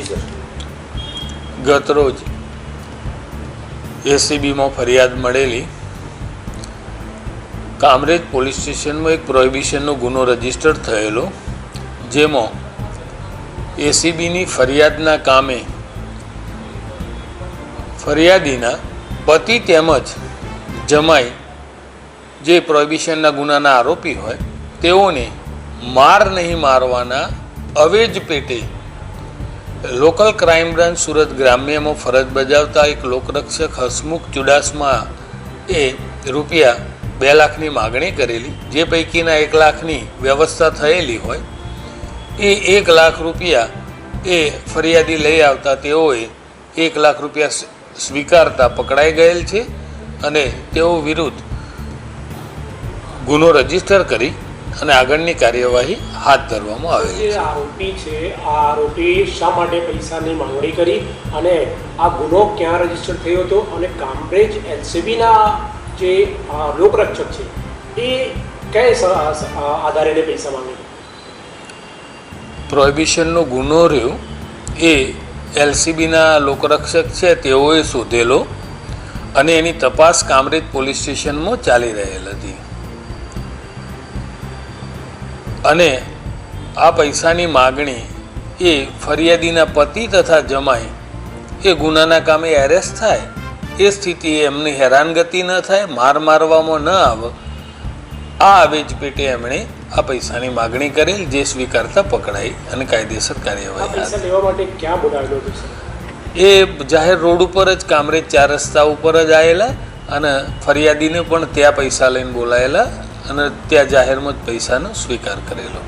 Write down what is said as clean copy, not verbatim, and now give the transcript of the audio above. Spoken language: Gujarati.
જી સર. ગતરોજ એસીબીમાં ફરિયાદ મળેલી કામરેજ પોલીસ સ્ટેશનમાં એક પ્રોહિબિશનનો ગુનો રજીસ્ટર થયેલો, જેમાં એસીબીની ફરિયાદના કામે ફરિયાદીના પતિ તેમજ જમાઈ જે પ્રોહિબિશનના ગુનાના આરોપી હોય તેઓને માર નહીં મારવાના અવેજ પેટે લોકલ ક્રાઇમ બ્રાન્ચ સુરત ગ્રામ્યમાં ફરજ બજાવતા એક લોકરક્ષક હસમુખ ચુડાસમા એ રૂપિયા 2 લાખની માગણી કરેલી, જે પૈકીના 1 લાખની વ્યવસ્થા થયેલી હોય એ 1 લાખ રૂપિયા એ ફરિયાદી લઈ આવતા તેઓએ 1 લાખ રૂપિયા સ્વીકારતા પકડાઈ ગયેલ છે અને તેઓ વિરુદ્ધ ગુનો રજીસ્ટર કરી અને આગળની કાર્યવાહી હાથ ધરવામાં આવેલી છે. આરોપી છે, આ આરોપી શા માટે પૈસાની માંગણી કરી અને આ ગુનો ક્યાં રજીસ્ટર થયો હતો અને કામરેજ એલસીબીના જે લોકરક્ષક છે એ કયા આધારે પૈસા માંગે? પ્રોહિબિશનનો ગુનો રહ્યો એ એલસીબીના લોકરક્ષક છે તેઓએ શોધેલો અને એની તપાસ કામરેજ પોલીસ સ્ટેશનમાં ચાલી રહેલ હતી અને આ પૈસાની માગણી એ ફરિયાદીના પતિ તથા જમાઈ એ ગુનાના કામે એરેસ્ટ થાય એ સ્થિતિએ એમની હેરાનગતિ ન થાય, માર મારવામાં ન આવે, આ આવેજ પેટે એમણે આ પૈસાની માગણી કરેલ, જે સ્વીકારતા પકડાઈ અને કાયદેસર કાર્યવાહી એ જાહેર રોડ ઉપર જ કામરેજ 4 રસ્તા ઉપર જ આવેલા અને ફરિયાદીને પણ ત્યાં પૈસા લઈને બોલાયેલા અને ત્યાં જાહેરમાં જ પૈસાનો સ્વીકાર કરેલો.